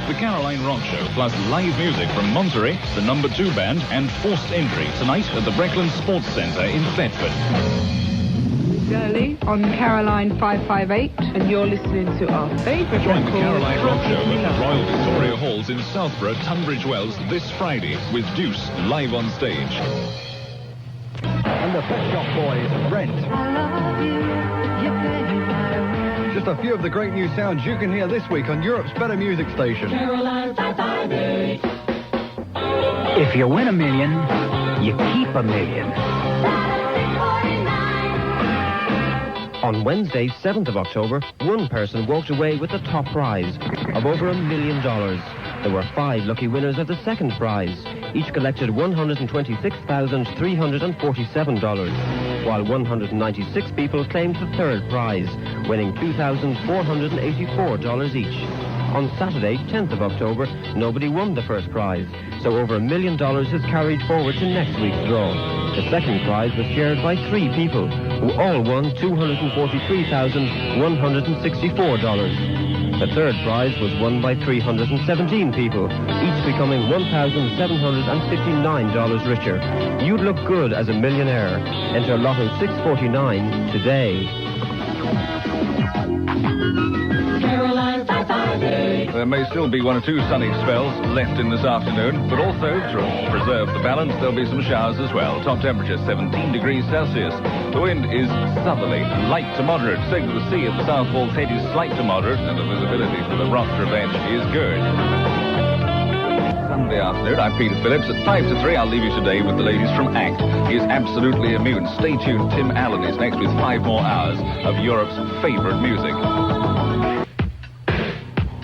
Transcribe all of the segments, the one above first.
The Caroline Rock Show, plus live music from Monterey, the number 2 band, and Forced Entry tonight at the Breckland Sports Centre in Thetford. Shirley on Caroline 558, and you're listening to our favourite Join the record, Caroline Rock Show Lotto. at the Royal Victoria Halls in Southborough, Tunbridge Wells this Friday with Deuce live on stage. And the Pet Shop Boys, Rent. I love you, you pay my rent. Just a few of the great new sounds you can hear this week on Europe's better music station. Caroline 558. If you win $1 million, you keep $1 million. On Wednesday, 7th of October, one person walked away with the top prize of over $1 million. There were 5 lucky winners of the second prize. Each collected $126,347, while 196 people claimed the third prize, winning $2,484 each. On Saturday, 10th of October, nobody won the first prize, so over $1 million is carried forward to next week's draw. The second prize was shared by 3 people, who all won $243,164. The third prize was won by 317 people, each becoming $1,759 richer. You'd look good as a millionaire. Enter Lotto 649 today. Caroline 558. There may still be 1 or 2 sunny spells left in this afternoon, but also, to preserve the balance, there'll be some showers as well. Top temperature 17 degrees Celsius. The wind is southerly, light to moderate. Staying to the sea at the South Falls Head is slight to moderate, and the visibility for the Rockter event is good. Sunday afternoon, I'm Peter Phillips. At 5 to 3, I'll leave you today with the ladies from Act. He is absolutely immune. Stay tuned. Tim Allen is next with 5 more hours of Europe's favourite music.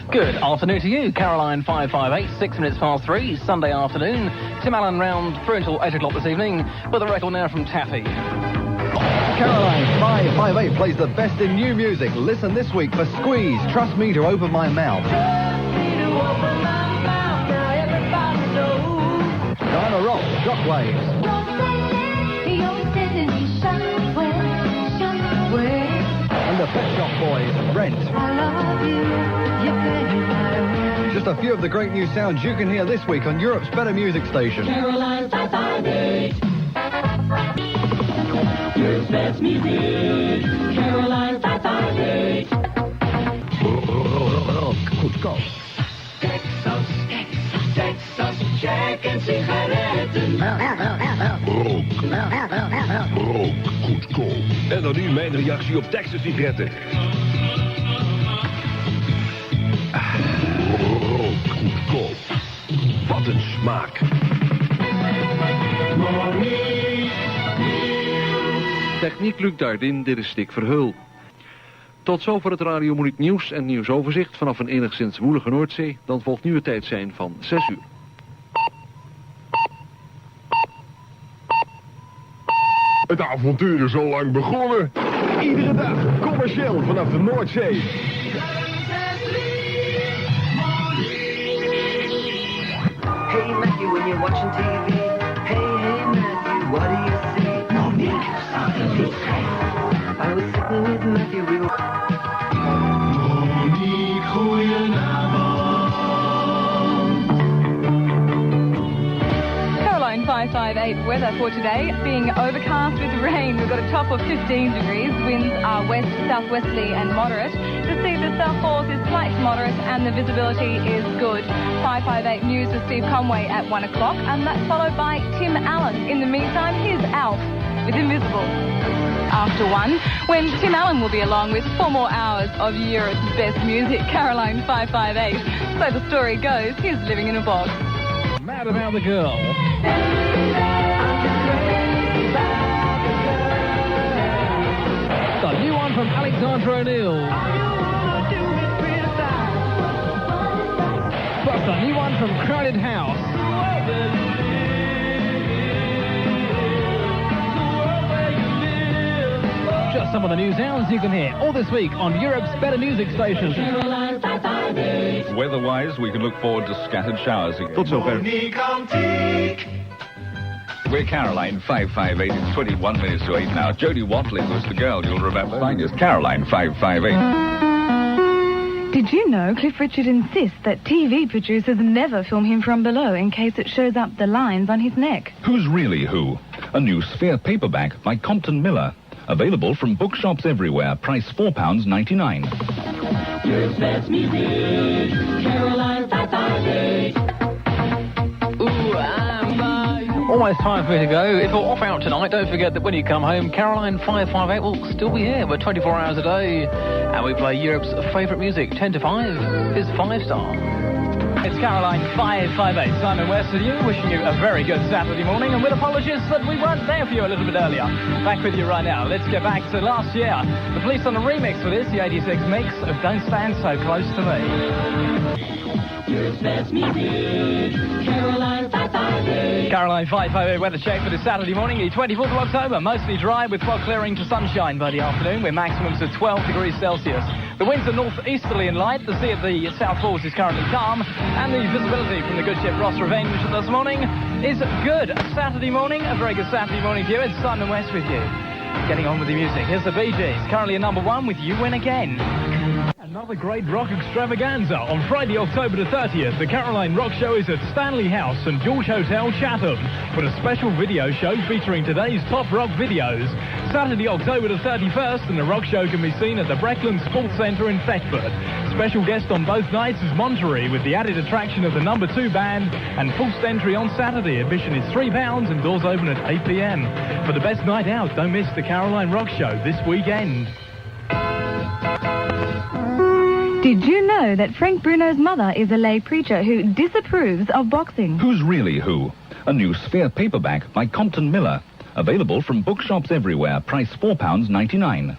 Good afternoon to you, Caroline 558, 6 minutes past 3, Sunday afternoon. Tim Allen round through until 8 o'clock this evening, with a record now from Taffy. Caroline 558 plays the best in new music. Listen this week for Squeeze, Trust Me to Open My Mouth. Diana Ross, Shockwaves. And the Pet Shop Boys, Rent. I love you, you pay my rent. Just a few of the great new sounds you can hear this week on Europe's better music station. Caroline 558. Europe's best music. Caroline 558. Goedkoop. Texas, check en sigaretten. Rook, goedkoop. En dan nu mijn reactie op Texas sigaretten. Rook, goedkoop. Wat een smaak. Techniek Luc Dardin, dit is Stik Verheul. Tot zover het Radio Monique nieuws en nieuwsoverzicht vanaf een enigszins woelige Noordzee. Dan volgt nu het tijd zijn van 6 uur. Het avontuur is al lang begonnen. Iedere dag commercieel vanaf de Noordzee. Hey Matthew, when you're watching TV. Hey Matthew, what do you see? Monique, I was sitting with Matthew, we were... Monique, goedenavond. Caroline 558 weather for today, being overcast with rain. We've got a top of 15 degrees. Winds are west, southwesterly and moderate. To see the South Falls is slight to moderate and the visibility is good. 558 news with Steve Conway at 1 o'clock, and that's followed by Tim Allen. In the meantime, here's Alf with Invisible. After 1, when Tim Allen will be along with 4 more hours of Europe's best music, Caroline 558. So the story goes, he's living in a box. Mad about the girl. The new one from Alexandra O'Neill. Plus the new one from Crowded House. Just some of the new sounds you can hear all this week on Europe's better music station. Weather-wise, we can look forward to scattered showers again. Tot zover. We're Caroline 558. It's 21 minutes to 8 now. Jodie Watley was the girl, you'll remember. Find us Caroline 558. Did you know Cliff Richard insists that TV producers never film him from below in case it shows up the lines on his neck? Who's Really Who? A new Sphere paperback by Compton Miller. Available from bookshops everywhere. Price £4.99. Your best music, Caroline 558. Almost time for me to go. If you're off out tonight, don't forget that when you come home, Caroline 558 will still be here. We're 24 hours a day, and we play Europe's favourite music. 10 to 5 is 5-star. It's Caroline 558, Simon West with you, wishing you a very good Saturday morning, and with apologies that we weren't there for you a little bit earlier. Back with you right now. Let's get back to last year. The Police on a remix for this, the 86 mix of Don't Stand So Close to Me. Europe's best music, Caroline 558. Caroline 558 weather check for this Saturday morning, the 24th of October. Mostly dry with fog clearing to sunshine by the afternoon with maximums of 12 degrees Celsius. The winds are northeasterly and light. The sea at the South Falls is currently calm. And the visibility from the good ship Ross Revenge this morning is good. Saturday morning, a very good Saturday morning to you. It's Simon West with you. Getting on with the music. Here's the Bee Gees, currently at number 1 with You Win Again. Another great rock extravaganza. On Friday, October the 30th, the Caroline Rock Show is at Stanley House, St George Hotel, Chatham, with a special video show featuring today's top rock videos. Saturday, October the 31st, and the rock show can be seen at the Breckland Sports Centre in Thetford. Special guest on both nights is Monterey, with the added attraction of the number 2 band, and forced entry on Saturday. Admission is £3 and doors open at 8 p.m. For the best night out, don't miss the Caroline Rock Show this weekend. Did you know that Frank Bruno's mother is a lay preacher who disapproves of boxing? Who's Really Who? A new Sphere paperback by Compton Miller. Available from bookshops everywhere. Price £4.99.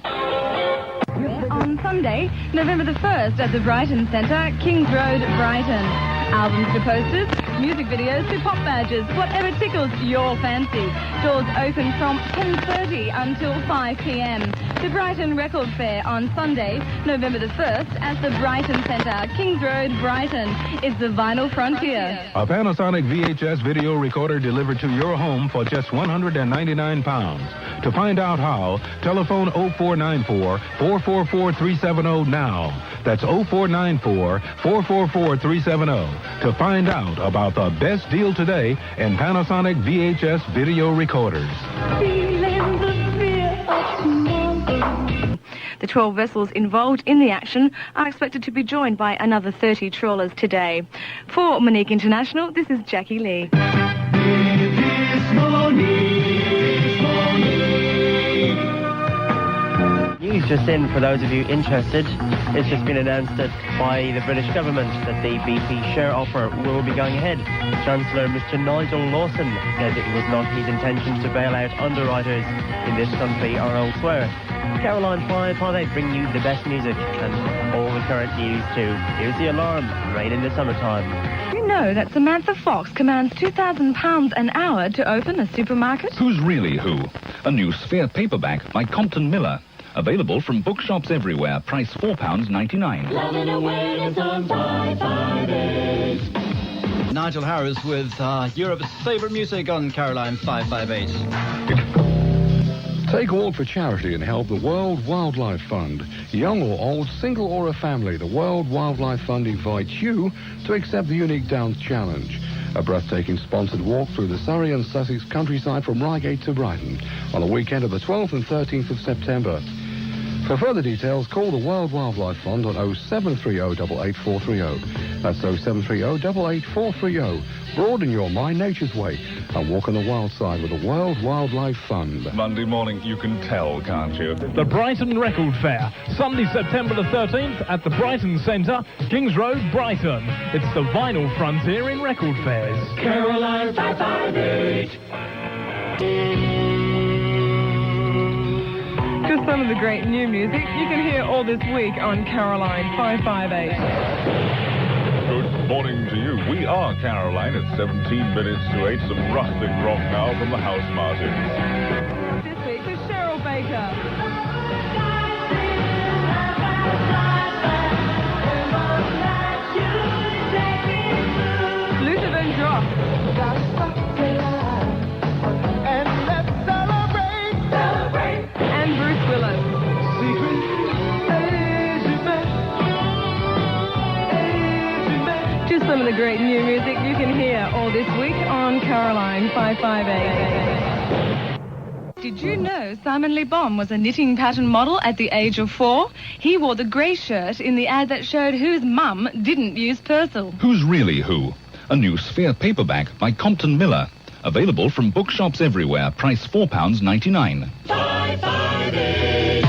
On Sunday, November the 1st at the Brighton Centre, Kings Road, Brighton. Albums to posters, music videos to pop badges, whatever tickles your fancy. Doors open from 10:30 until 5 p.m. The Brighton Record Fair on Sunday, November the 1st at the Brighton Centre, Kings Road, Brighton. It's the vinyl frontier. A Panasonic VHS video recorder delivered to your home for just £199. To find out how, telephone 0494 444 370 now. That's 0494 444 370 to find out about the best deal today in Panasonic VHS video recorders. Feeling the fear of tomorrow. The 12 vessels involved in the action are expected to be joined by another 30 trawlers today. For Monique International, this is Jackie Lee. News just in for those of you interested. It's just been announced that by the British government that the BP share offer will be going ahead. Chancellor Mr. Nigel Lawson said it was not his intention to bail out underwriters in this country or elsewhere. Caroline 558 bring you the best music and all the current news too. Here's the alarm, rain in the summertime. You know that Samantha Fox commands £2,000 an hour to open a supermarket? Who's Really Who? A new Sphere paperback by Compton Miller. Available from bookshops everywhere. Price £4.99. Love and awareness on 558. Nigel Harris with Europe's favourite music on Caroline 558. Take a walk for charity and help the World Wildlife Fund. Young or old, single or a family, the World Wildlife Fund invites you to accept the Unique Downs Challenge. A breathtaking sponsored walk through the Surrey and Sussex countryside from Reigate to Brighton on the weekend of the 12th and 13th of September. For further details, call the World Wildlife Fund on 0730 88430. That's 0730 88430. Broaden your mind nature's way and walk on the wild side with the World Wildlife Fund. Monday morning, you can tell, can't you? The Brighton Record Fair, Sunday, September the 13th at the Brighton Centre, Kings Road, Brighton. It's the vinyl frontier in record fairs. Caroline 558. Just some of the great new music you can hear all this week on Caroline 558. Good morning to you. We are Caroline at 17 minutes to 8. Some rustic rock now from the House Martins. This week with Cheryl Baker. Luther Vandross. And Bruce Willis. Just some of the great new music you can hear all this week on Caroline 558. Did you know Simon Le Bon was a knitting pattern model at the age of 4? He wore the grey shirt in the ad that showed whose mum didn't use Persil. Who's Really Who? A new Sphere paperback by Compton Miller. Available from bookshops everywhere. Price £4.99. 558.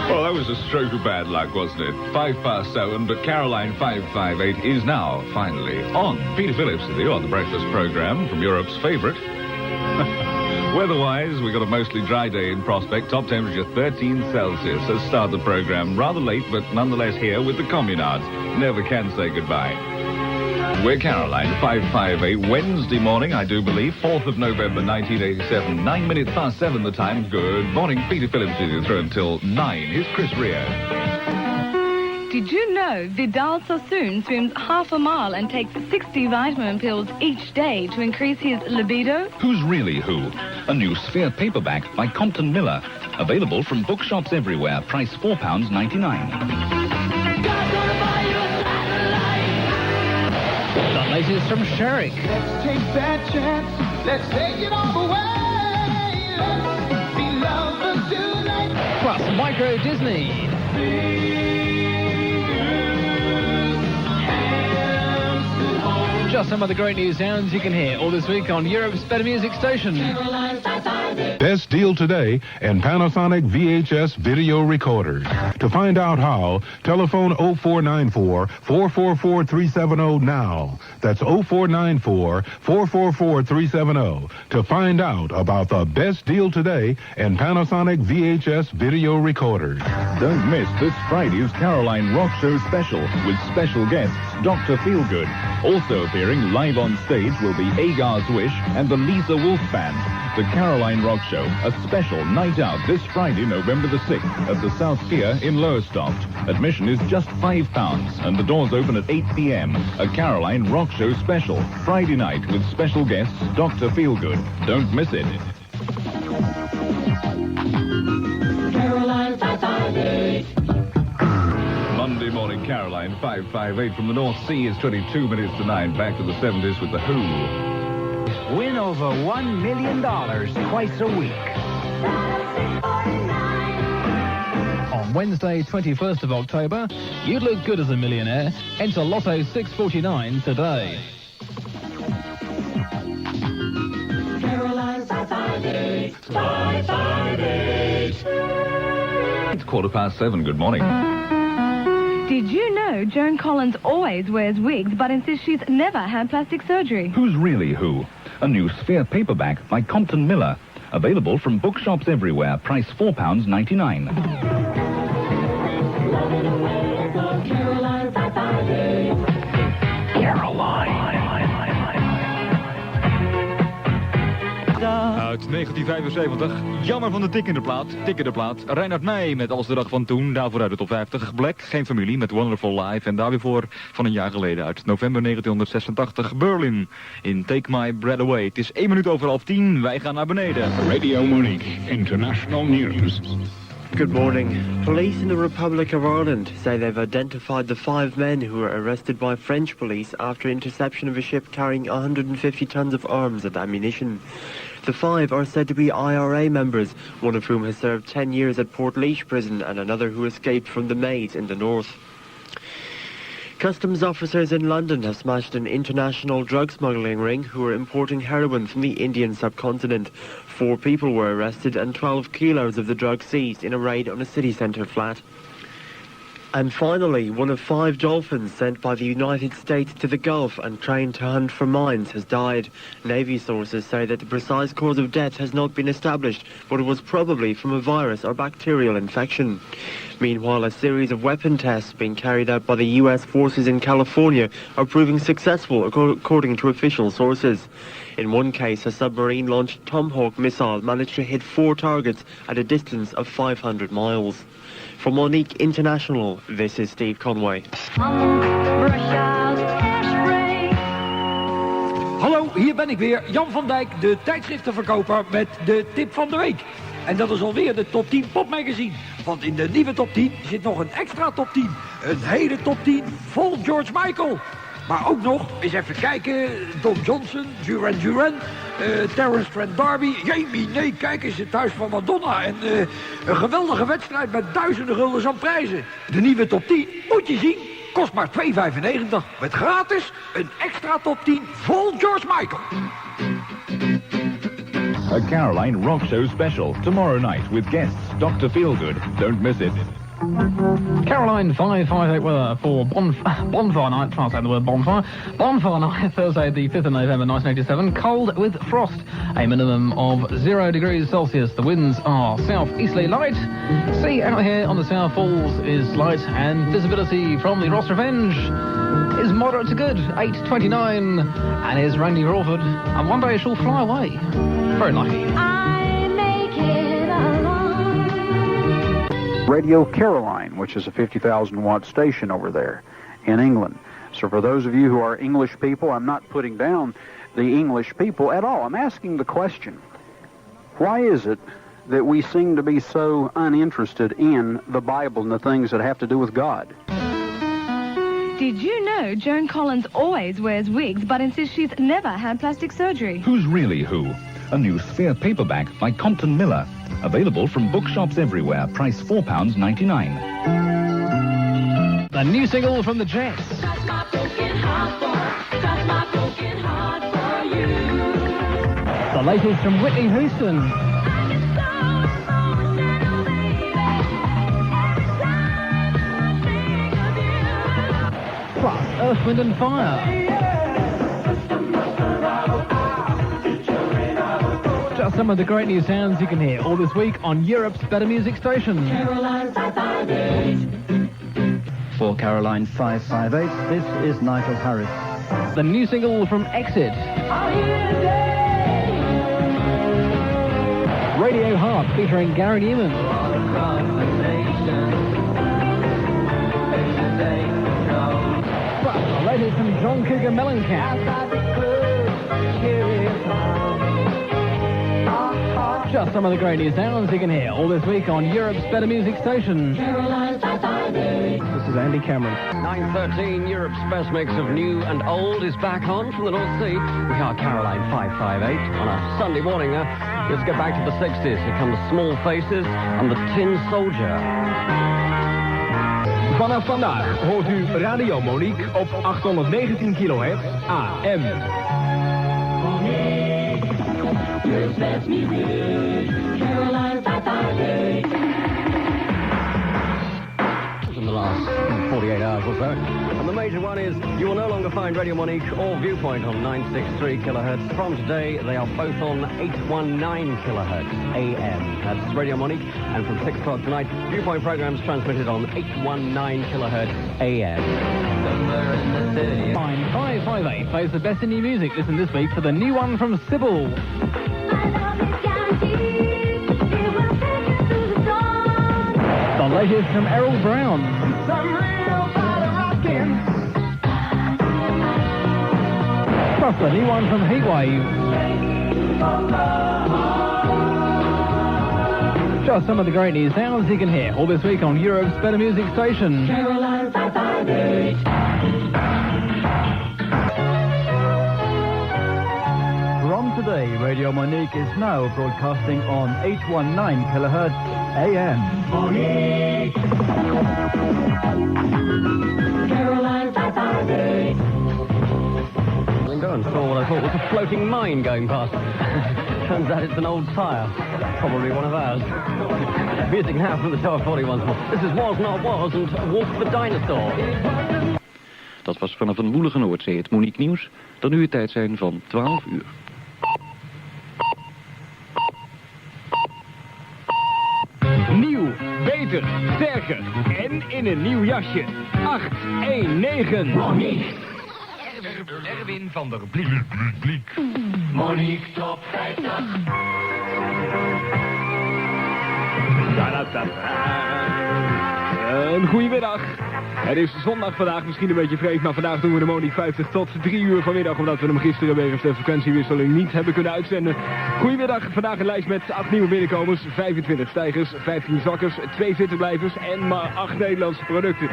Well, that was a stroke of bad luck, wasn't it? 7:05, but Caroline 558 is now finally on. Peter Phillips with you on the breakfast programme from Europe's favourite. Weather-wise, we've got a mostly dry day in prospect. Top temperature 13 Celsius. Let's start the programme rather late, but nonetheless here with the Communards. Never can say goodbye. We're Caroline 558, Wednesday morning, I do believe, 4th of November 1987. 9 minutes past 7 the time. Good morning. Peter Phillips with you through until 9. Here's Chris Rio. Did you know Vidal Sassoon swims half a mile and takes 60 vitamin pills each day to increase his libido? Who's Really Who? A new Sphere paperback by Compton Miller. Available from bookshops everywhere. Price £4.99. The latest from Sherrick. Let's take that chance. Let's take it all away. Let's be lovers tonight. Plus Micro Disney. Just some of the great new sounds you can hear all this week on Europe's better music station. Best deal today in Panasonic VHS video recorders. To find out how, telephone 0494 444 370 now. That's 0494 444 370 to find out about the best deal today in Panasonic VHS video recorders. Don't miss this Friday's Caroline Rock Show special with special guests Dr. Feelgood. Also appearing live on stage will be Agar's Wish and the Lisa Wolf Band. The Caroline Rock Show, a special night out this Friday, November the 6th at the South Pier in Lowestoft. Admission is just £5 and the doors open at 8 p.m. A Caroline Rock Show special, Friday night with special guests Dr. Feelgood. Don't miss it. Caroline 558. Monday morning, Caroline 558 from the North Sea is 22 minutes to 9. Back to the 70s with The Who. Win over $1 million twice a week. On Wednesday, 21st of October, you'd look good as a millionaire. Enter Lotto 649 today. Caroline 558. 558. It's 7:15. Good morning. Did you know Joan Collins always wears wigs but insists she's never had plastic surgery? Who's Really Who? A new Sphere paperback by Compton Miller. Available from bookshops everywhere. Price £4.99. Caroline 558. Caroline. Uit 1975. Jammer van de tikkende plaat. Reinhard Meij met Als de dag van toen. Daarvoor uit de top 50. Black, Geen familie met Wonderful Life. En daar weer voor van een jaar geleden uit november 1986. Berlin in Take My Breath Away. Het is 1 minuut over 9:30. Wij gaan naar beneden. Radio Monique International News. Good morning. Police in the Republic of Ireland say they've identified the 5 men who were arrested by French police after interception of a ship carrying 150 tons of arms and ammunition. The 5 are said to be IRA members, one of whom has served 10 years at Portlaoise prison and another who escaped from the Maze in the north. Customs officers in London have smashed an international drug smuggling ring who were importing heroin from the Indian subcontinent. 4 people were arrested and 12 kilos of the drug seized in a raid on a city centre flat. And finally, one of 5 dolphins sent by the United States to the Gulf and trained to hunt for mines has died. Navy sources say that the precise cause of death has not been established, but it was probably from a virus or bacterial infection. Meanwhile, a series of weapon tests being carried out by the US forces in California are proving successful, according to official sources. In one case, a submarine-launched Tomahawk missile managed to hit 4 targets at a distance of 500 miles. For Monique International, this is Steve Conway. Hallo, hier ben ik weer, Jan van Dijk, de tijdschriftenverkoper met de tip van de week. En dat is alweer de top 10 popmagazine. Want in de nieuwe top 10 zit nog een extra top 10. Een hele top 10 vol George Michael. Maar ook nog, eens even kijken, Don Johnson, Duran Duran, Terence Trent D'Arby, Jamie, nee, kijk eens, het huis van Madonna. En een geweldige wedstrijd met duizenden guldens aan prijzen. De nieuwe top 10, moet je zien, kost maar €2,95. Met gratis een extra top 10 vol George Michael. A Caroline Rock Show special tomorrow night with guests Dr. Feelgood. Don't miss it. Caroline 558 weather for bonfire night. Try to say the word bonfire. Bonfire night, Thursday the 5th of November 1987. Cold with frost. A minimum of 0 degrees Celsius. The winds are southeasterly light. Sea out here on the South Falls is light. And visibility from the Ross Revenge is moderate to good. 8:29. And here's Randy Crawford. And one day she'll fly away. Very lucky. Radio Caroline, which is a 50,000 watt station over there in England. So for those of you who are English people, I'm not putting down the English people at all. I'm asking the question, why is it that we seem to be so uninterested in the Bible and the things that have to do with God? Did you know Joan Collins always wears wigs but insists she's never had plastic surgery? Who's Really Who? A new Sphere paperback by Compton Miller. Available from bookshops everywhere. Price £4.99. The new single from the Jets. The latest from Whitney Houston. Plus Earth, Wind and Fire. Just some of the great new sounds you can hear all this week on Europe's better music station. Caroline 558. For Caroline 558, this is Nigel Harris. The new single from Exit. Radio Heart featuring Gary Newman. Plus the latest from John Cougar Mellencamp. Just some of the great new sounds you can hear all this week on Europe's better music station. This is Andy Cameron. 9:13, Europe's best mix of new and old is back on from the North Sea. We are Caroline 558 on a Sunday morning now. Let's get back to the 60s. Here come the Small Faces and the Tin Soldier. Vanaf vandaag hoort u Radio Monique op 819 kHz AM. Europe's best music, Caroline 558. In the last 48 hours or so. And the major one is you will no longer find Radio Monique or Viewpoint on 963 kHz. From today, they are both on 819 kHz AM. That's Radio Monique. And from 6 o'clock tonight, Viewpoint programs transmitted on 819 kHz AM. 558 plays the best in new music. Listen this week for the new one from Sybil. The latest from Errol Brown. Plus the new one from Heatwave. Just some of the great new sounds you can hear all this week on Europe's better music station. Caroline 558. From today, Radio Monique is now broadcasting on 819 kHz AM. Monique. Caroline 558. I go and saw what I thought was a floating mine going past. Turns out it's an old tyre. Probably one of ours. Music now from the Tower 40 once more. This is Was Not Was and Walk the Dinosaur. Dat was vanaf een woelige Noordzee het Monique Nieuws. Dan nu het tijd zijn van 12 uur. Nieuw, beter, sterker en in een nieuw jasje. 819. Monique. Erwin van der Bliek. Monique top 50. Een goedemiddag. Het is zondag vandaag, misschien een beetje vreemd, maar vandaag doen we de Monique 50 tot 3 uur vanmiddag, omdat we hem gisteren wegens de vakantiewisseling niet hebben kunnen uitzenden. Goedemiddag, vandaag een lijst met 8 nieuwe binnenkomers, 25 stijgers, 15 zakkers, 2 zittenblijvers en maar 8 Nederlandse producten.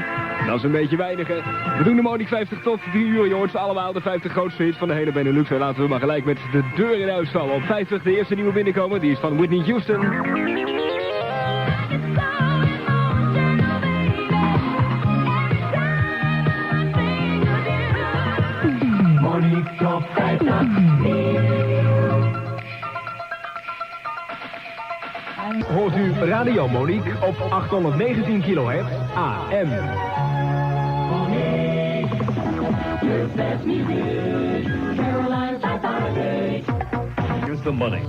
Dat is een beetje weinig, hè. We doen de Monique 50 tot 3 uur, je hoort ze allemaal, de 50 grootste hits van de hele Benelux. En laten we maar gelijk met de deur in huis vallen. Op 50 de eerste nieuwe binnenkomer, die is van Whitney Houston. Monique Top 50. Hoort u Radio Monique op 819 kHz AM. Monique, je best niet weer. Caroline 558. Here's the money.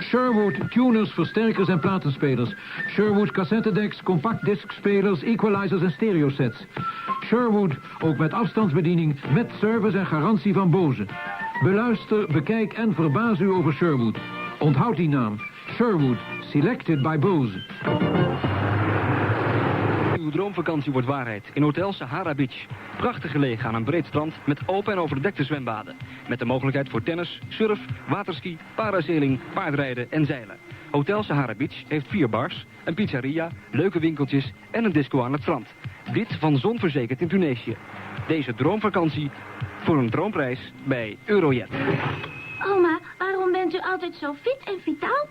Sherwood tuners, versterkers en platenspelers. Sherwood cassettedecks, compactdiskspelers, equalizers en stereosets. Sherwood, ook met afstandsbediening, met service en garantie van Bose. Beluister, bekijk en verbaas u over Sherwood. Onthoud die naam. Sherwood, selected by Bose. Uw droomvakantie wordt waarheid in Hotel Sahara Beach. Prachtig gelegen aan een breed strand met open en overdekte zwembaden. Met de mogelijkheid voor tennis, surf, waterski, parasailing, paardrijden en zeilen. Hotel Sahara Beach heeft 4 bars, een pizzeria, leuke winkeltjes en een disco aan het strand. Dit van zonverzekerd in Tunesië. Deze droomvakantie voor een droomprijs bij Eurojet. Oma, waarom bent u altijd zo fit en vitaal?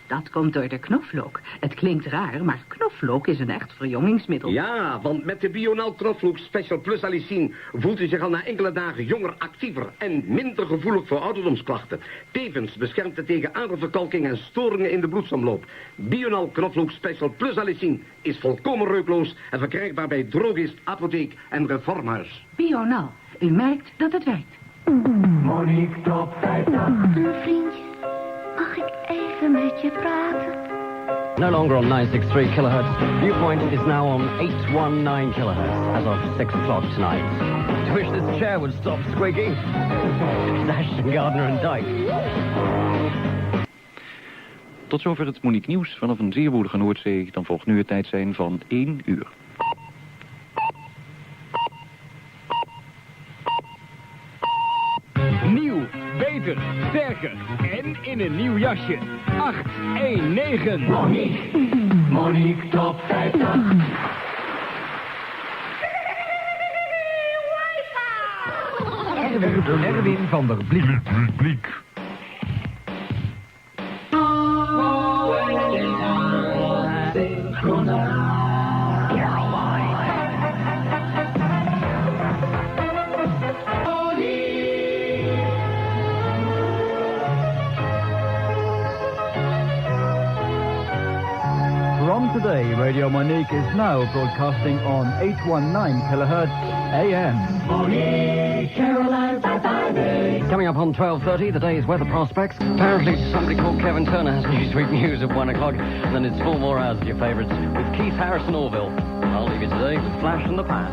Dat komt door de knoflook. Het klinkt raar, maar knoflook is een echt verjongingsmiddel. Ja, want met de Bional Knoflook Special Plus Allicin voelt u zich al na enkele dagen jonger, actiever en minder gevoelig voor ouderdomsklachten. Tevens beschermt het tegen aderverkalking en storingen in de bloedsomloop. Bional Knoflook Special Plus Allicin is volkomen reukloos en verkrijgbaar bij drogist, apotheek en reformhuis. Bional, u merkt dat het werkt. Monique Top 50. Vriendje, mag ik even met je praten? No longer on 963 kilohertz. Viewpoint is now on 819 kilohertz as of 6 o'clock tonight. To wish this chair would stop squeaking. Ashton Gardner and Dyke. Tot zover het Monique Nieuws vanaf een zeer woelige Noordzee. Dan volgt nu het tijdsein van 1 uur. Nieuw, beter, sterker en in een nieuw jasje. 819. Monique Top 50. Erwin van der Bliek. From today, Radio Monique is now broadcasting on 819 kilohertz AM. Monique, Caroline 558. Coming up on 12:30, the day's weather prospects. Apparently somebody called Kevin Turner has Newsweek News at 1 o'clock. And then it's 4 more hours of your favourites with Keith Harris and Orville. I'll leave you today with Flash and the Pan.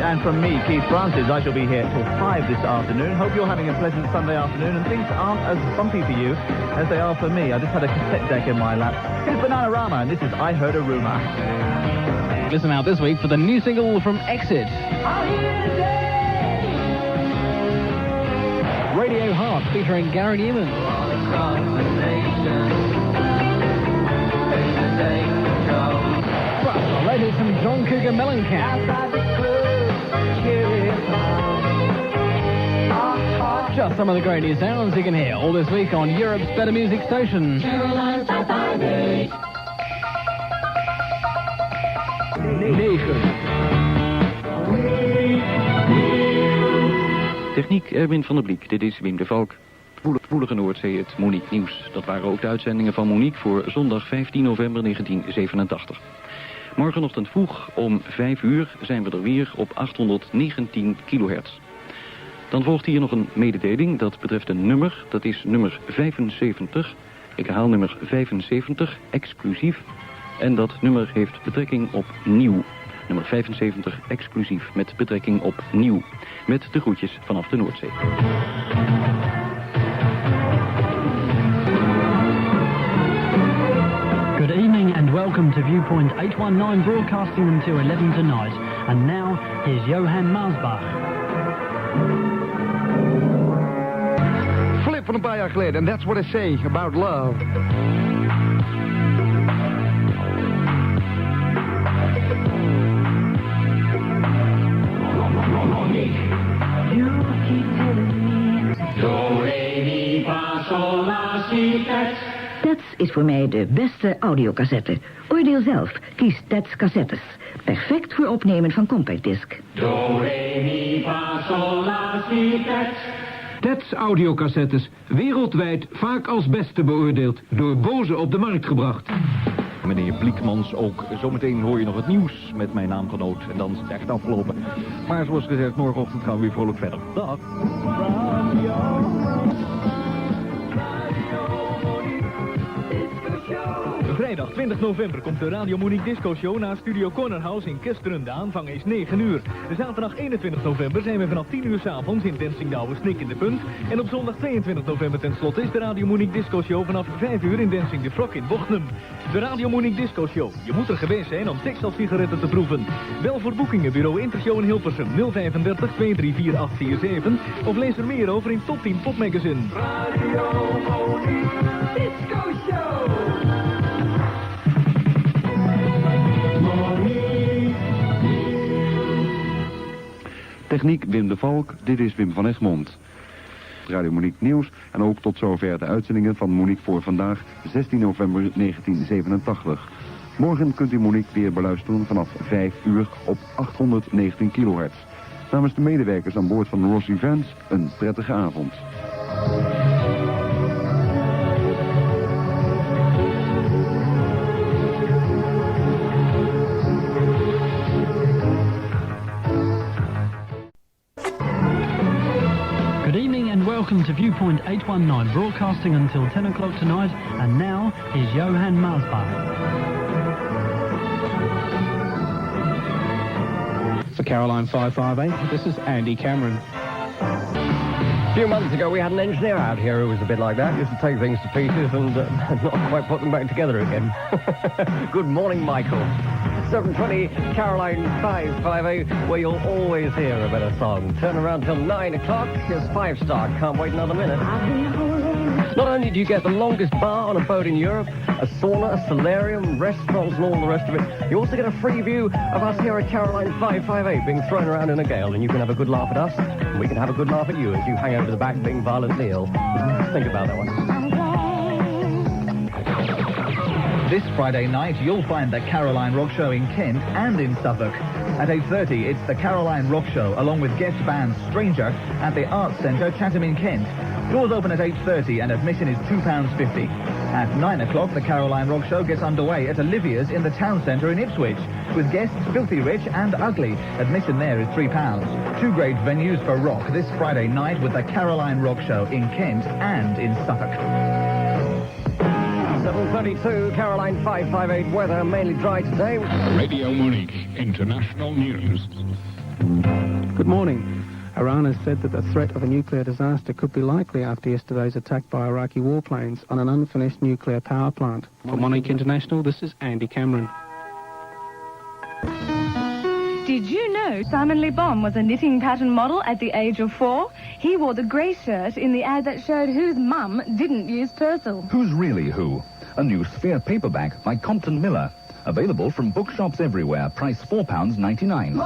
And from me, Keith Francis, I shall be here till 5 this afternoon. Hope you're having a pleasant Sunday afternoon and things aren't as bumpy for you as they are for me. I just had a cassette deck in my lap. Here's Bananarama and this is I Heard a Rumour. Listen out this week for the new single from Exit. Radio Heart featuring Gary Newman. Well, later some John Cougar Mellencamp. Just some of the great new sounds you can hear all this week on Europe's Better Music Station. Caroline 558. 9. Techniek Erwin van der Bliek, dit is Wim de Valk. Woelige Noordzee, het Monique Nieuws. Dat waren ook de uitzendingen van Monique voor zondag 15 november 1987. Morgenochtend vroeg om 5 uur zijn we er weer op 819 kilohertz. Dan volgt hier nog een mededeling, dat betreft een nummer, dat is nummer 75. Ik herhaal nummer 75, exclusief. En dat nummer heeft betrekking op nieuw. Nummer 75, exclusief, met betrekking op nieuw. Met de groetjes vanaf de Noordzee. Good evening and welcome. welcome to Viewpoint 819, broadcasting until 11 tonight. And now, here's Johan Maasbach. Flip van een paar jaar geleden, and that's what I say about love. You keep telling me. Do, re, mi, fa, sol, la, si, tet. Tets is voor mij de beste audiocassette. Oordeel zelf. Kies Tets cassettes. Perfect voor opnemen van compactdisc. Do, re, mi, fa, sol, la, si, tet. Tets audiocassettes, wereldwijd vaak als beste beoordeeld, door Boze op de markt gebracht. Meneer Bliekmans, ook zometeen hoor je nog het nieuws met mijn naamgenoot. En dan is het echt afgelopen. Maar zoals gezegd, morgenochtend gaan we weer vrolijk verder. Dag. Vrijdag 20 november komt de Radio Monique Disco Show naar Studio Corner House in Kesteren. De aanvang is 9 uur. De zaterdag 21 november zijn we vanaf 10 uur 's avonds in Dancing Douwe Snik in de Punt. En op zondag 22 november tenslotte is de Radio Monique Disco Show vanaf 5 uur in Dancing de Frog in Bochum. De Radio Monique Disco Show. Je moet er geweest zijn om Texel sigaretten te proeven. Bel voor boekingen bureau Intershow in Hilversum 035 234 847 of lees er meer over in Top 10 Pop Magazine. Radio Monique Disco Show. Techniek Wim de Valk, dit is Wim van Egmond. Radio Monique Nieuws en ook tot zover de uitzendingen van Monique voor vandaag, 16 november 1987. Morgen kunt u Monique weer beluisteren vanaf 5 uur op 819 kilohertz. Namens de medewerkers aan boord van Ross Events, een prettige avond. Good evening and welcome to Viewpoint 819, broadcasting until 10 o'clock tonight. And now, here's Johan Maasbach. For Caroline 558, this is Andy Cameron. A few months ago, we had an engineer out here who was a bit like that. Used to take things to pieces and not quite put them back together again. Good morning, Michael. 7:20, Caroline 558, where you'll always hear a better song. Turn around till 9 o'clock. Here's 5 Star. Can't wait another minute. Not only do you get the longest bar on a boat in Europe, a sauna, a solarium, restaurants and all the rest of it, you also get a free view of us here at Caroline 558 being thrown around in a gale, and you can have a good laugh at us, and we can have a good laugh at you as you hang over the back being violently ill. Think about that one. This Friday night, you'll find the Caroline Rock Show in Kent and in Suffolk. At 8:30, it's the Caroline Rock Show, along with guest band Stranger, at the Arts Centre, Chatham in Kent. Doors open at 8:30 and admission is £2.50. At 9 o'clock, the Caroline Rock Show gets underway at Olivia's in the town centre in Ipswich, with guests Filthy Rich and Ugly. Admission there is £3. Two great venues for rock this Friday night with the Caroline Rock Show in Kent and in Suffolk. 7:32, Caroline 558, weather mainly dry today. Radio Monique International News. Good morning. Iran has said that the threat of a nuclear disaster could be likely after yesterday's attack by Iraqi warplanes on an unfinished nuclear power plant. For Monique International, this is Andy Cameron. Did you know Simon Le Bon was a knitting pattern model at the age of 4? He wore the grey shirt in the ad that showed whose mum didn't use Persil. Who's Really Who? A new Sphere paperback by Compton Miller. Available from bookshops everywhere. Price £4.99.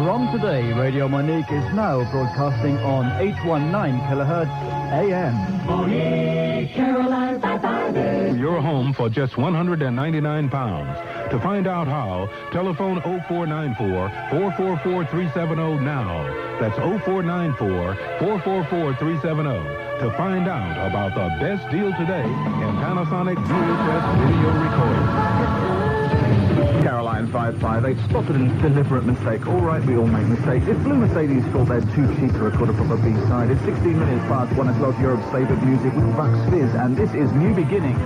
From today, Radio Monique is now broadcasting on 819 kilohertz AM. Monique, Caroline 558. Your home for just £199. To find out how, telephone 0494 444 370 now. That's 0494 444 370 to find out about the best deal today in Panasonic VHS video recording. Caroline 558 spotted a deliberate mistake. All right, we all make mistakes. It's Blue Mercedes' fault they're too cheap to record a proper B-side. It's 16 minutes past 1 o'clock, Europe's favourite music with Bucks Fizz, and this is New Beginning.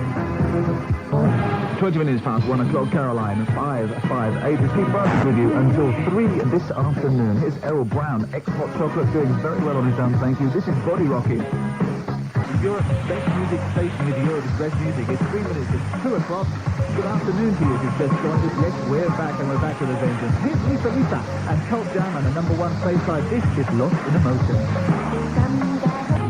20 minutes past 1 o'clock, Caroline 558 is Keith Francis with you until 3 this afternoon. Here's Errol Brown, ex-Hot Chocolate, doing very well on his own, thank you. This is Body Rocking. Europe's best music station with Europe's best music. It's 3 minutes, it's 2 o'clock. Good afternoon to you if you've just joined us. Yes, we're back and we're back with a vengeance. Here's Lisa Lisa and Cult Jam and a #1 stateside. This is Lost in Emotion.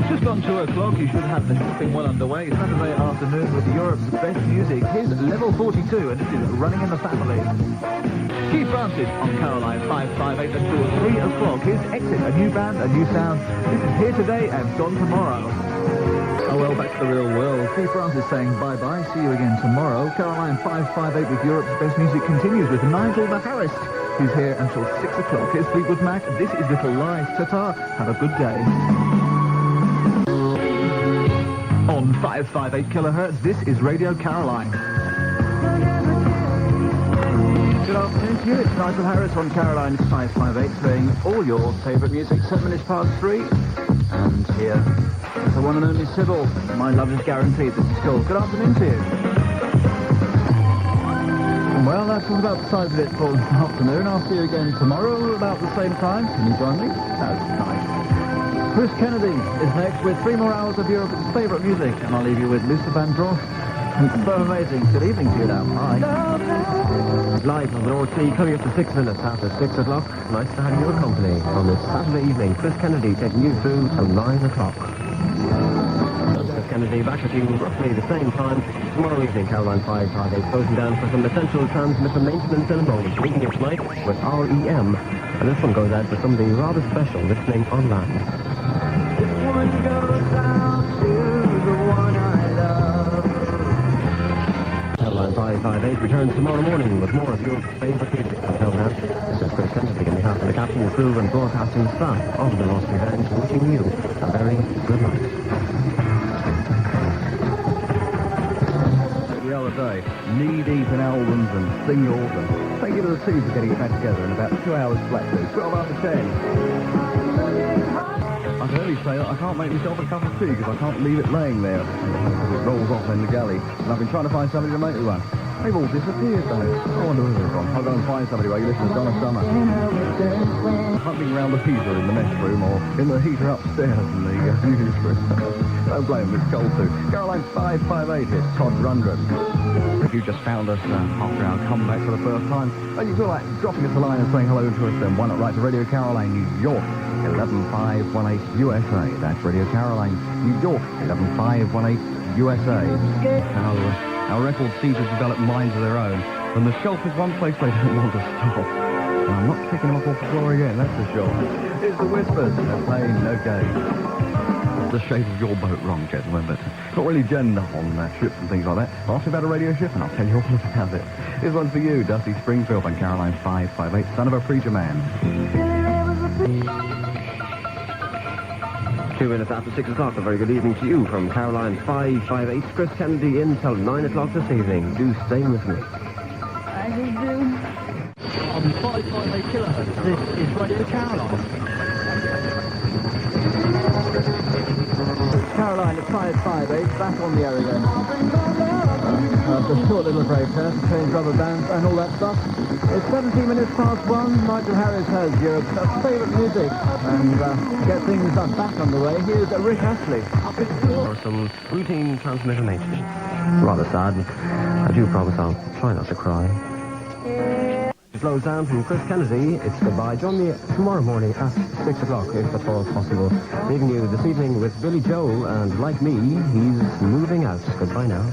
Just on 2 o'clock, you should have the shopping well underway. Saturday afternoon with Europe's best music. Here's Level 42, and this is Running in the Family. Keith Francis on Caroline 558 until 3 o'clock. Here's Exit, a new band, a new sound. This is Here Today and Gone Tomorrow. Oh well, back to the real world. Keith Francis saying bye-bye. See you again tomorrow. Caroline 558 with Europe's best music continues with Nigel Harris. He's here until 6 o'clock. Here's Fleetwood Mac. This is Little Lies. Ta-ta. Have a good day. On 558 kilohertz, this is Radio Caroline. Good afternoon to you. It's Nigel Harris on Caroline 558 playing all your favourite music. 7 minutes past 3. And here is the one and only Sybil. My love is guaranteed. This is cool. Good afternoon to you. Well, that's all about the size of it for this afternoon. I'll see you again tomorrow about the same time. Can you join me? That's nice. Chris Kennedy is next with 3 more hours of Europe's favourite music, and I'll leave you with Lisa Vandross. It's so amazing. Good evening to you now. Bye. Live on the North Sea, coming up to 6 minutes after 6 o'clock. Nice to have your company on this Saturday evening. Chris Kennedy taking you through till 9 o'clock. Chris Kennedy back with you roughly the same time tomorrow evening. Caroline 558 closing down for some essential transmitter maintenance in a moment. Leaving you tonight with REM. And this one goes out for somebody rather special listening on land. One goes out to the one I love. Caroline 558 returns tomorrow morning with more of your favourite music. Until then, this is Chris Kennedy on behalf of the captain, crew and broadcasting staff of the Lost Revenge, wishing you a very good night. The other day, knee-deep in albums and singles, and thank you to the team for getting it back together in about 2 hours flat, 12 after 10. I can only say that I can't make myself a cup of tea because I can't leave it laying there. It rolls off in the galley. And I've been trying to find somebody to make me one. They've all disappeared though. I wonder where they're from. I'll go and find somebody while you listen to Donna Summer. Hunting around the heater in the mess room or in the heater upstairs in the newsroom. Don't blame them, it's cold too. Caroline 558 here, Todd Rundgren. If you just found us after our comeback for the first time, and you feel like dropping us a line and saying hello to us, then why not write to Radio Caroline, New York, 11518 USA. That's Radio Caroline, New York, 11518 USA. Our records seem to develop minds of their own, and the shelf is one place they don't want to stop. And I'm not picking them up off the floor again, that's for sure. It's the Whispers, no pain, no gain. The shape of your boat wrong, gentlemen, but not really gender on ships and things like that. Ask me about a radio ship and I'll tell you all about it. Here's one for you, Dusty Springfield on Caroline 558, son of a preacher man. 2 minutes after 6 o'clock, a very good evening to you from Caroline 558. Chris Kennedy in till 9 o'clock this evening. Do stay with me. I do. On 558 kilohertz, this is Radio Caroline. Caroline at 558, back on the air again. After a short little break there to change rubber bands and all that stuff. It's 17 minutes past 1. Nigel Harris has Europe's favourite music. And get things back on the way, here's Rick Astley. For some routine transmitter maintenance. Rather sad. I do promise I'll try not to cry. It flows down from Chris Kennedy. It's goodbye. Join me tomorrow morning at 6 o'clock, if at all possible. Leaving you this evening with Billy Joel, and like me, he's moving out. Goodbye now.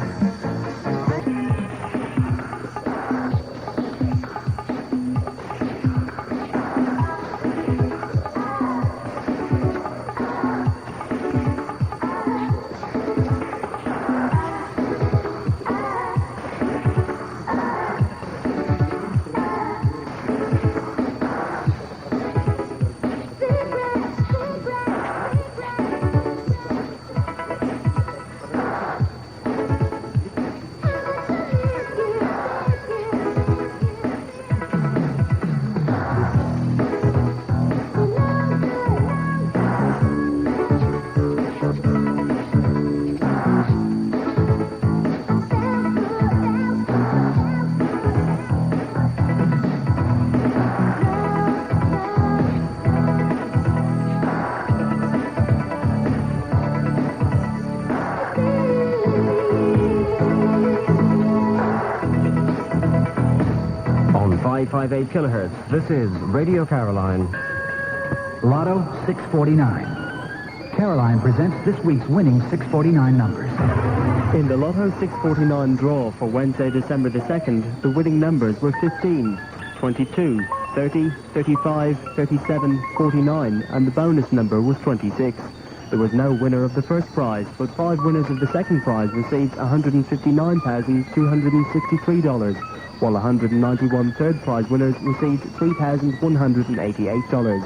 558 kilohertz. This is Radio Caroline. Lotto 649. Caroline presents this week's winning 649 numbers. In the Lotto 649 draw for Wednesday, December the 2nd, the winning numbers were 15, 22, 30, 35, 37, 49, and the bonus number was 26. There was no winner of the first prize, but 5 winners of the second prize received $159,263, while 191 third prize winners received $3,188.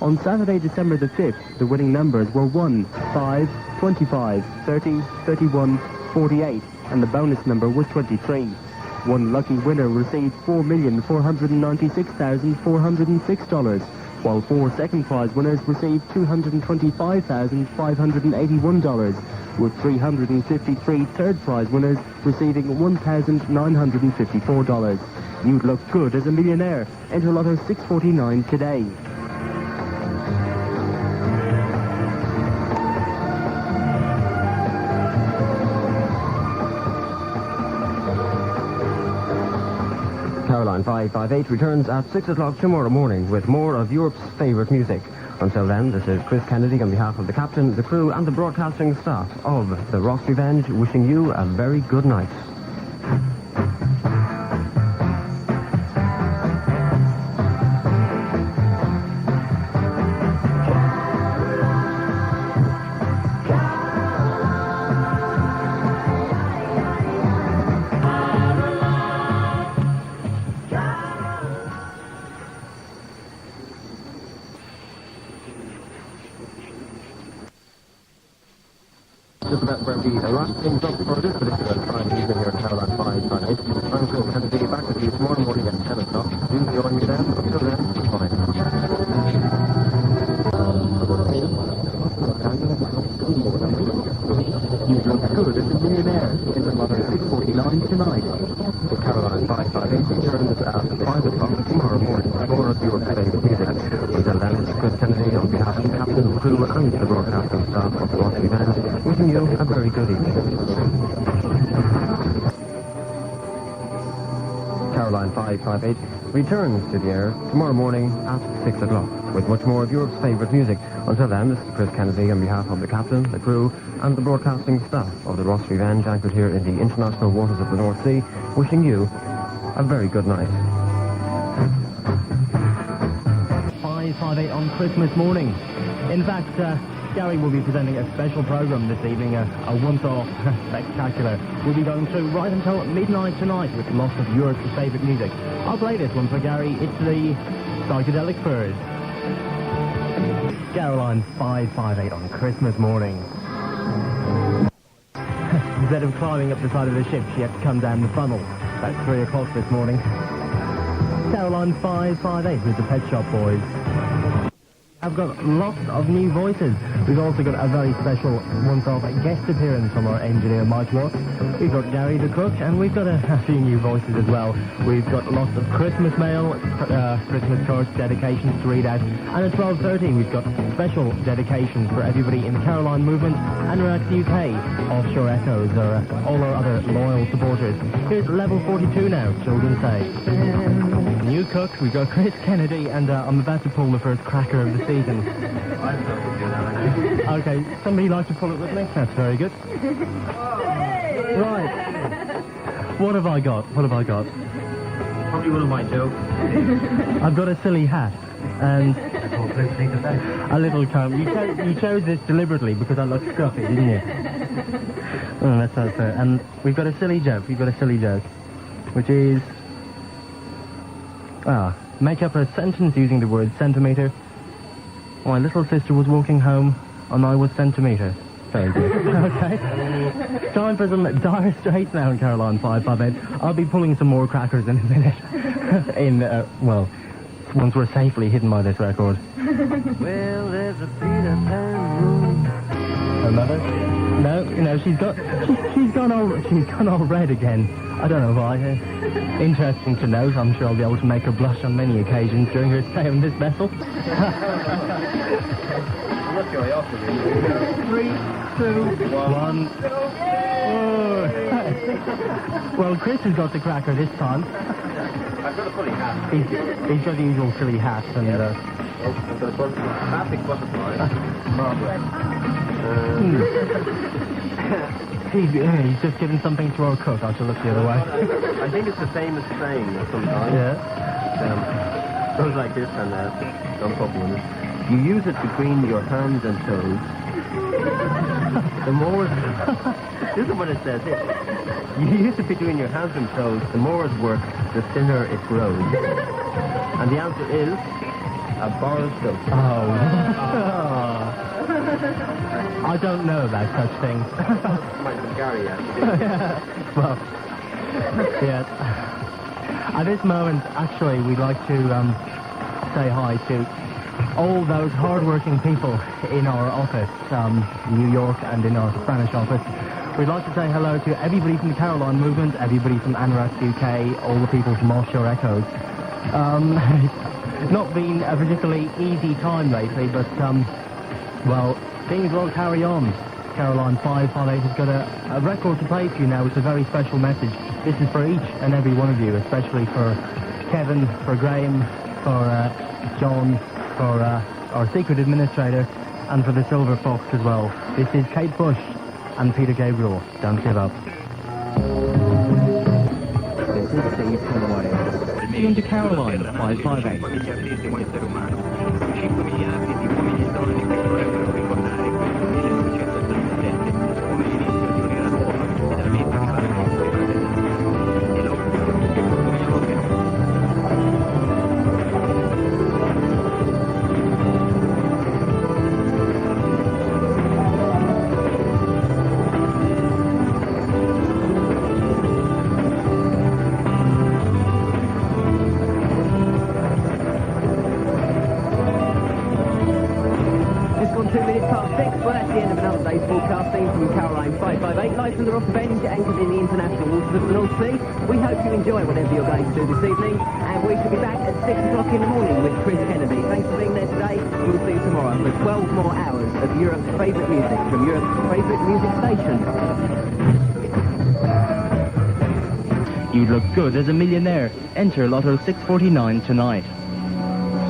On Saturday, December the 5th, the winning numbers were 1, 5, 25, 30, 31, 48, and the bonus number was 23. One lucky winner received $4,496,406, while 4 second prize winners received $225,581, with 353 third prize winners receiving $1,954. You'd look good as a millionaire. Enter Lotto 649 today. Caroline 558 returns at 6 o'clock tomorrow morning with more of Europe's favourite music. Until then, this is Chris Kennedy on behalf of the captain, the crew and the broadcasting staff of the Ross Revenge wishing you a very good night. Just about where we wrap things up for this particular time evening here at Caroline 558. I'm Chris Kennedy, back with you tomorrow morning at 10 o'clock. Do join me then. Until then, goodbye. You look good as a millionaire. In the Lotto 649 tonight. The Caroline 558 returns at 5 o'clock tomorrow morning. More of your favourite music. Until then, it's Chris Kennedy on behalf of the captain, the crew and the broadcasting staff of the Ross Revenge wishing you a very good evening. Caroline 558 returns to the air tomorrow morning at 6 o'clock with much more of Europe's favourite music. Until then, this is Chris Kennedy on behalf of the captain, the crew and the broadcasting staff of the Ross Revenge anchored here in the international waters of the North Sea wishing you a very good night. 558 on Christmas morning. In fact, Gary will be presenting a special programme this evening, a once-off spectacular. We'll be going through right until midnight tonight with lots of Europe's favourite music. I'll play this one for Gary. It's the Psychedelic Furs. Caroline 558 on Christmas morning. Instead of climbing up the side of the ship, she had to come down the funnel. About 3 o'clock this morning. Caroline 558 with the Pet Shop Boys. I've got lots of new voices. We've also got a very special once-off guest appearance from our engineer Mike Watts. We've got Gary the Cook, and we've got a few new voices as well. We've got lots of Christmas mail, Christmas cards, dedications to read out. And at 12:30 we've got special dedications for everybody in the Caroline movement and around the UK. Offshore Echoes are all our other loyal supporters. Here's level 42 now, Children's Day. New cook, we've got Chris Kennedy, and I'm about to pull the first cracker of the season. Okay, somebody like to pull it with me? That's very good. Right. What have I got? What have I got? Probably one of my jokes. I've got a silly hat and a little comb. You chose this deliberately because I look scruffy, didn't you? Oh, that's fair. And we've got a silly joke. Which is... make up a sentence using the word centimetre. My little sister was walking home, and I was centimetre. Very good. Okay. Time for some Dire Straits now in Caroline 558. I'll be pulling some more crackers in a minute. Once we're safely hidden by this record. Well, there's a Peter Pan room. Her mother? No, she's gone all red again. I don't know why. Interesting to note, I'm sure I'll be able to make her blush on many occasions during her stay on this vessel. 3, 2, 1. Well, Chris has got the cracker this time. I've got a funny hat. He's got the usual silly hat and... I've got a classic butterfly. He's just given something to our cook. I shall look the other way. I think it's the famous saying sometimes. Yeah. Goes like this, and don't problem with it. You use it between your hands and toes. The more... This is what it says here. You use it between your hands and toes. The more it works, the thinner it grows. And the answer is... a bar of soap. Oh. I don't know about such things. Might be Gary, actually. Well, yeah. At this moment, actually, we'd like to say hi to all those hard-working people in our office, New York, and in our Spanish office. We'd like to say hello to everybody from the Caroline movement, everybody from Anorak UK, all the people from Offshore Echoes. It's not been a particularly easy time lately, but, well, things will carry on. Caroline 558 has got a record to play for you now. It's a very special message. This is for each and every one of you, especially for Kevin, for Graham, for John, for our secret administrator, and for the Silver Fox as well. This is Kate Bush and Peter Gabriel. Don't give up. This is Steve Conway. Tune to Caroline 558. From the Rock Bench, anchored in the international waters of the North Sea. We hope you enjoy whatever you're going to do this evening, and we shall be back at 6 o'clock in the morning with Chris Kennedy. Thanks for being there today. We'll see you tomorrow for 12 more hours of Europe's favourite music from Europe's favourite music station. You'd look good as a millionaire. Enter Lotto 649 tonight.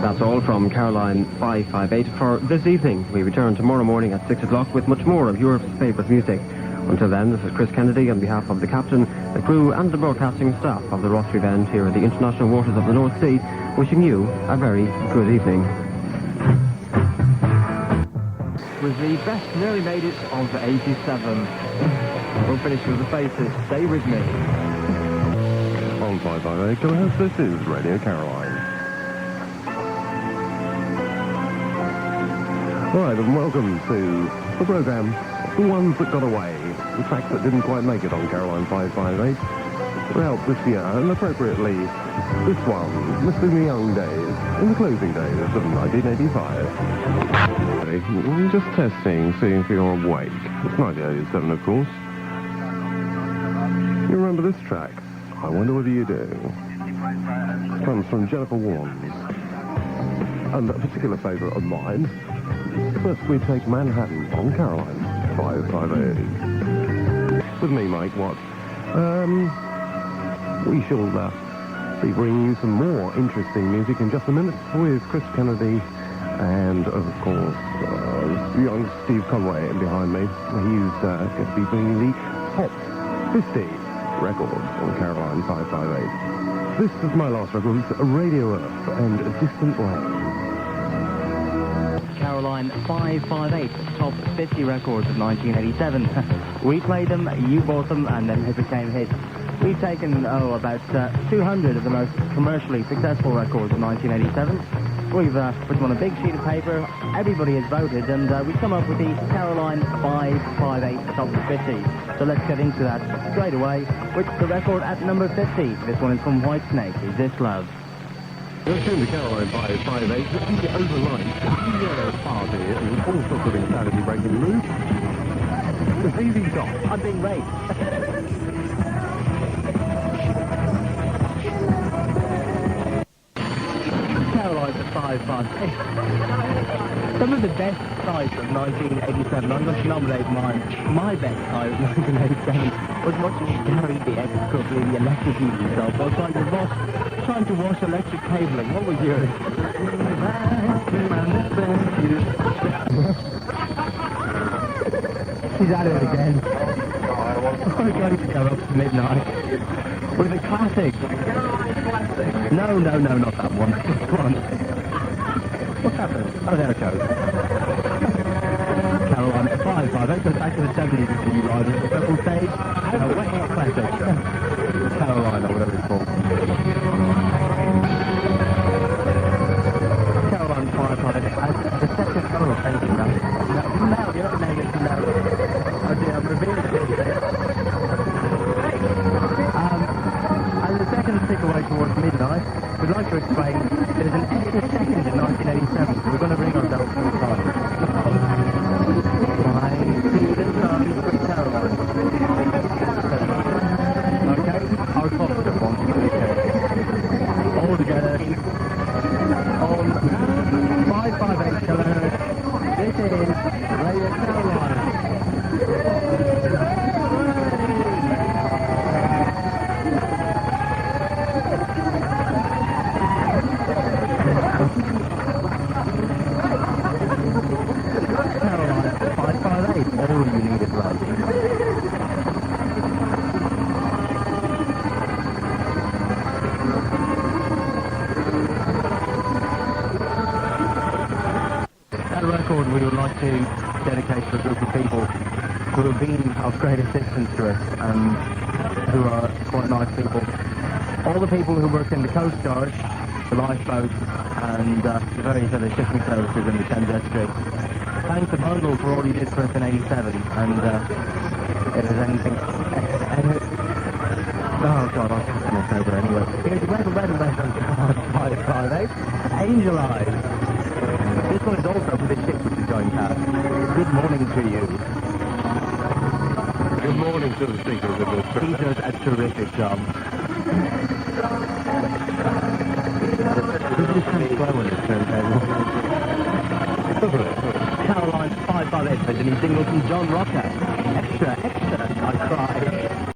That's all from Caroline 558 for this evening. We return tomorrow morning at 6 o'clock with much more of Europe's favourite music. Until then, this is Chris Kennedy on behalf of the captain, the crew and the broadcasting staff of the Ross Event here at the international waters of the North Sea, wishing you a very good evening. Was the best nearly made it of 87. We'll finish with the faces. Stay with me. On 558 kHz, this is Radio Caroline. All right, and welcome to the programme, The Ones That Got Away, the tracks that didn't quite make it on Caroline 558. Well, this year, and appropriately, this one, must be the young days, in the closing days of 1985. Just testing, seeing if you're awake. It's 1987, of course. You remember this track? I wonder whether you do. It comes from Jennifer Warnes, and a particular favourite of mine. First we take Manhattan on Caroline 558. With me, Mike Watt. We shall be bringing you some more interesting music in just a minute with Chris Kennedy and, of course, young Steve Conway behind me. He's going to be bringing the top 50 records on Caroline 558. This is my last record, Radio Earth and Distant Rain. Caroline 558, top 50 records of 1987. We played them, you bought them, and then they became hits. We've taken, about 200 of the most commercially successful records of 1987. We've put them on a big sheet of paper, everybody has voted, and we've come up with the Caroline 558 top 50. So let's get into that straight away, with the record at number 50. This one is from Whitesnake, Is This Love? You're tuned to Caroline 558, the overnight party and all sorts of insanity breaking loose. The ZZ Top. I'm being raped. Caroline 558 Some of the best sights of 1987, I'm going to nominate mine. My best sight of 1987 was watching Gary the ex-cook really electrocute himself while trying to wash electric cabling. What was yours? He's at it again. I'm going to go up to midnight with a classic. No, not that one. Come on. What's happened? Oh, there it goes. Caroline, 558 goes back to the 70s for you riders. The purple stage. Wet Hot Classic. Caroline, or whatever it's called. Caroline 558. The second color of painting now. No, you're not naming it now. Oh dear, I'm revealing it. And the second tick away towards midnight, we'd like to explain there's an extra second in 1987, so we're going to bring ourselves to the time. I see the sun from Caroline. Okay, our foster wants to be all together on 558 kilohertz. This is Radio Caroline. All you need is love. That record we would like to dedicate to a group of people who have been of great assistance to us and who are quite nice people. All the people who work in the Coast Guard, the lifeboats, and the various other shipping services in the Thames Estuary. Thanks to Bundle for all you did for us in 87, and if there's anything... Oh God, I'll have to miss over anyway. Here's the Rebel 558, Angel Eyes. This one is also for the ship which is going past. Good morning to you. Good morning to the thinkers of this. He does a terrific job. This is kind of slow on this turntable. Caroline 558 plays a new single from John Rocker. Extra, I cry.